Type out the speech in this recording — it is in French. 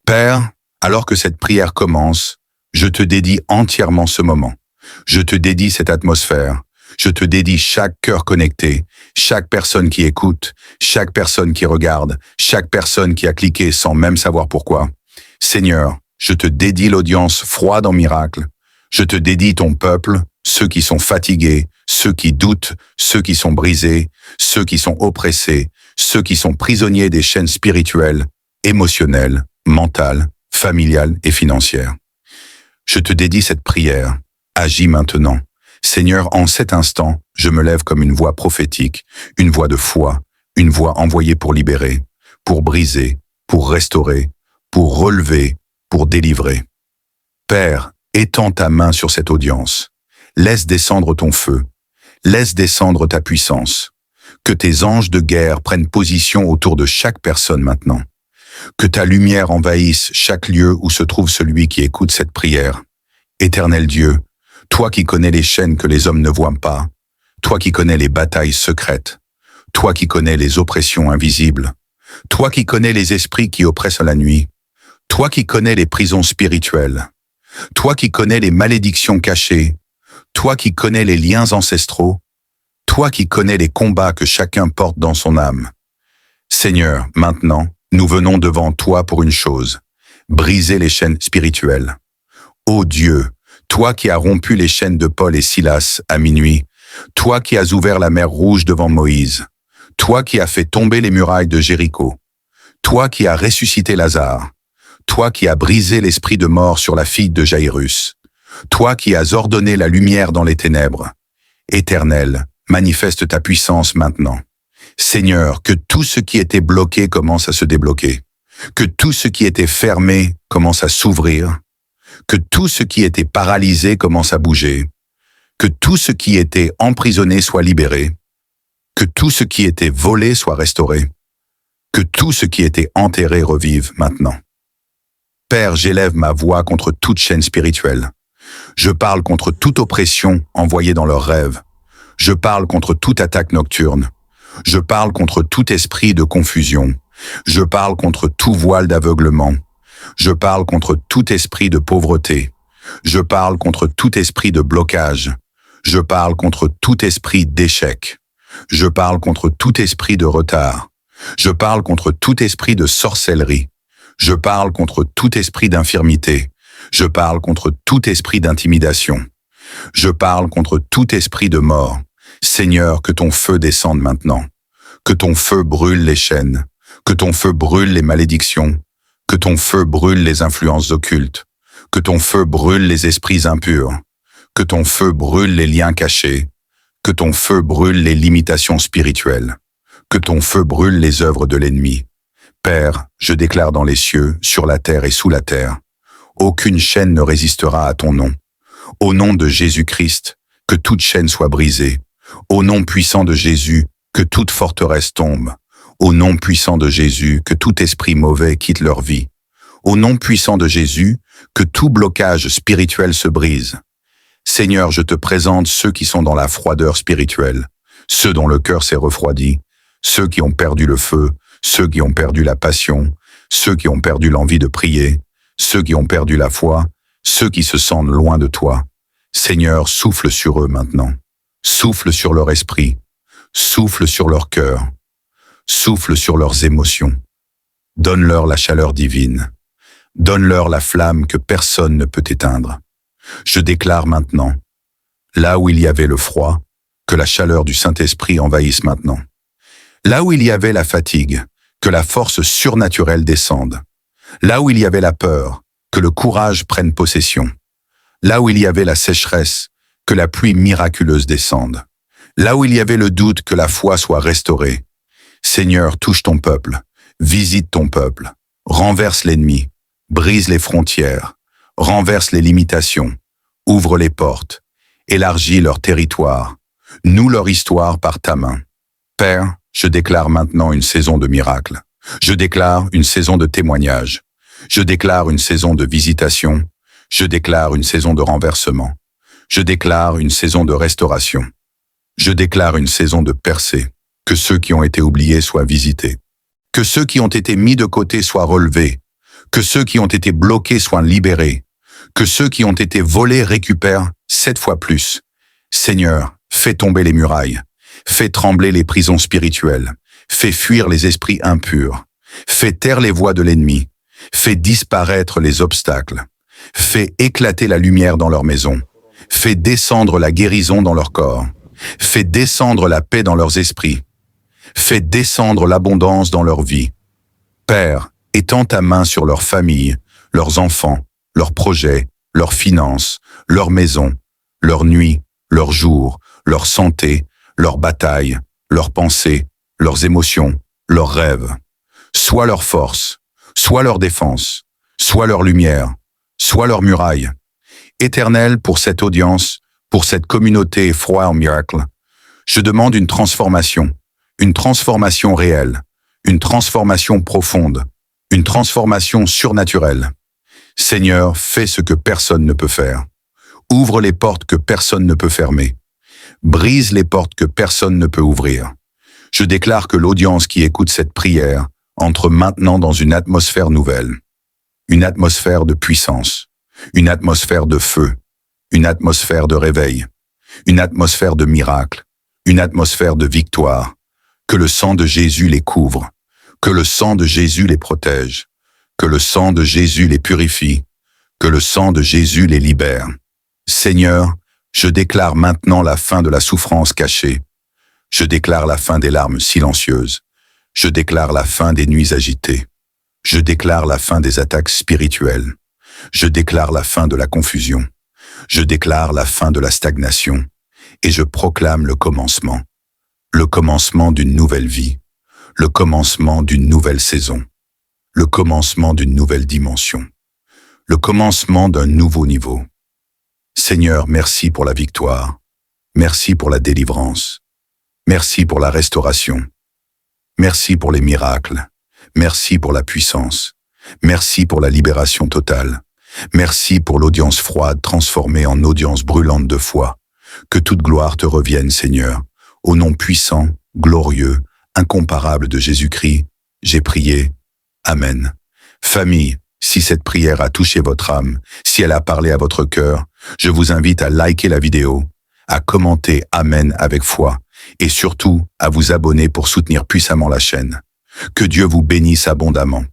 Père, alors que cette prière commence, je te dédie entièrement ce moment. Je te dédie cette atmosphère. Je te dédie chaque cœur connecté, chaque personne qui écoute, chaque personne qui regarde, chaque personne qui a cliqué sans même savoir pourquoi. Seigneur, je te dédie l'audience froide en miracle. Je te dédie ton peuple, ceux qui sont fatigués, ceux qui doutent, ceux qui sont brisés, ceux qui sont oppressés, ceux qui sont prisonniers des chaînes spirituelles, émotionnelles, mentales, familiales et financières. Je te dédie cette prière. Agis maintenant. Seigneur, en cet instant, je me lève comme une voix prophétique, une voix de foi, une voix envoyée pour libérer, pour briser, pour restaurer, pour relever, pour délivrer. Père, étends ta main sur cette audience. Laisse descendre ton feu. Laisse descendre ta puissance. Que tes anges de guerre prennent position autour de chaque personne maintenant. Que ta lumière envahisse chaque lieu où se trouve celui qui écoute cette prière. Éternel Dieu, toi qui connais les chaînes que les hommes ne voient pas, toi qui connais les batailles secrètes, toi qui connais les oppressions invisibles, toi qui connais les esprits qui oppressent la nuit, toi qui connais les prisons spirituelles, toi qui connais les malédictions cachées, toi qui connais les liens ancestraux, toi qui connais les combats que chacun porte dans son âme. Seigneur, maintenant, nous venons devant toi pour une chose, briser les chaînes spirituelles. Ô Dieu, toi qui as rompu les chaînes de Paul et Silas à minuit, toi qui as ouvert la mer Rouge devant Moïse, toi qui as fait tomber les murailles de Jéricho, toi qui as ressuscité Lazare, toi qui as brisé l'esprit de mort sur la fille de Jaïrus, toi qui as ordonné la lumière dans les ténèbres. Éternel, manifeste ta puissance maintenant. Seigneur, que tout ce qui était bloqué commence à se débloquer, que tout ce qui était fermé commence à s'ouvrir, que tout ce qui était paralysé commence à bouger, que tout ce qui était emprisonné soit libéré, que tout ce qui était volé soit restauré, que tout ce qui était enterré revive maintenant. Père, j'élève ma voix contre toute chaîne spirituelle. Je parle contre toute oppression envoyée dans leurs rêves. Je parle contre toute attaque nocturne. Je parle contre tout esprit de confusion. Je parle contre tout voile d'aveuglement. Je parle contre tout esprit de pauvreté. Je parle contre tout esprit de blocage. Je parle contre tout esprit d'échec. Je parle contre tout esprit de retard. Je parle contre tout esprit de sorcellerie. Je parle contre tout esprit d'infirmité. Je parle contre tout esprit d'intimidation. Je parle contre tout esprit de mort. Seigneur, que ton feu descende maintenant. Que ton feu brûle les chaînes. Que ton feu brûle les malédictions. Que ton feu brûle les influences occultes. Que ton feu brûle les esprits impurs. Que ton feu brûle les liens cachés. Que ton feu brûle les limitations spirituelles. Que ton feu brûle les œuvres de l'ennemi. Père, je déclare dans les cieux, sur la terre et sous la terre, aucune chaîne ne résistera à ton nom. Au nom de Jésus-Christ, que toute chaîne soit brisée. Au nom puissant de Jésus, que toute forteresse tombe. Au nom puissant de Jésus, que tout esprit mauvais quitte leur vie. Au nom puissant de Jésus, que tout blocage spirituel se brise. Seigneur, je te présente ceux qui sont dans la froideur spirituelle, ceux dont le cœur s'est refroidi, ceux qui ont perdu le feu, ceux qui ont perdu la passion, ceux qui ont perdu l'envie de prier, ceux qui ont perdu la foi, ceux qui se sentent loin de toi. Seigneur, souffle sur eux maintenant. Souffle sur leur esprit. Souffle sur leur cœur. Souffle sur leurs émotions. Donne-leur la chaleur divine. Donne-leur la flamme que personne ne peut éteindre. Je déclare maintenant, là où il y avait le froid, que la chaleur du Saint-Esprit envahisse maintenant. Là où il y avait la fatigue, que la force surnaturelle descende. Là où il y avait la peur, que le courage prenne possession. Là où il y avait la sécheresse, que la pluie miraculeuse descende. Là où il y avait le doute, que la foi soit restaurée. Seigneur, touche ton peuple, visite ton peuple, renverse l'ennemi, brise les frontières, renverse les limitations, ouvre les portes, élargis leur territoire, noue leur histoire par ta main. Père, je déclare maintenant une saison de miracles. Je déclare une saison de témoignages. Je déclare une saison de visitation. Je déclare une saison de renversement. Je déclare une saison de restauration. Je déclare une saison de percée. Que ceux qui ont été oubliés soient visités. Que ceux qui ont été mis de côté soient relevés. Que ceux qui ont été bloqués soient libérés. Que ceux qui ont été volés récupèrent 7 fois plus. Seigneur, fais tomber les murailles. Fais trembler les prisons spirituelles. Fais fuir les esprits impurs. Fais taire les voix de l'ennemi. Fais disparaître les obstacles. Fais éclater la lumière dans leur maison. Fais descendre la guérison dans leur corps. Fais descendre la paix dans leurs esprits. Fais descendre l'abondance dans leur vie. Père, étends ta main sur leurs familles, leurs enfants, leurs projets, leurs finances, leurs maisons, leurs nuits, leurs jours, leur santé, leurs batailles, leurs pensées, leurs émotions, leurs rêves. Sois leur force, sois leur défense, sois leur lumière, sois leur muraille. Éternel, pour cette audience, pour cette communauté foi en miracle, je demande une transformation réelle, une transformation profonde, une transformation surnaturelle. Seigneur, fais ce que personne ne peut faire. Ouvre les portes que personne ne peut fermer. Brise les portes que personne ne peut ouvrir. Je déclare que l'audience qui écoute cette prière entre maintenant dans une atmosphère nouvelle. Une atmosphère de puissance. Une atmosphère de feu. Une atmosphère de réveil. Une atmosphère de miracle. Une atmosphère de victoire. Que le sang de Jésus les couvre. Que le sang de Jésus les protège. Que le sang de Jésus les purifie. Que le sang de Jésus les libère. Seigneur, je déclare maintenant la fin de la souffrance cachée. Je déclare la fin des larmes silencieuses. Je déclare la fin des nuits agitées. Je déclare la fin des attaques spirituelles. Je déclare la fin de la confusion. Je déclare la fin de la stagnation. Et je proclame le commencement. Le commencement d'une nouvelle vie. Le commencement d'une nouvelle saison. Le commencement d'une nouvelle dimension. Le commencement d'un nouveau niveau. Seigneur, merci pour la victoire. Merci pour la délivrance. Merci pour la restauration. Merci pour les miracles. Merci pour la puissance. Merci pour la libération totale. Merci pour l'audience froide transformée en audience brûlante de foi. Que toute gloire te revienne, Seigneur. Au nom puissant, glorieux, incomparable de Jésus-Christ, j'ai prié. Amen. Famille, si cette prière a touché votre âme, si elle a parlé à votre cœur, je vous invite à liker la vidéo, à commenter Amen avec foi et surtout à vous abonner pour soutenir puissamment la chaîne. Que Dieu vous bénisse abondamment.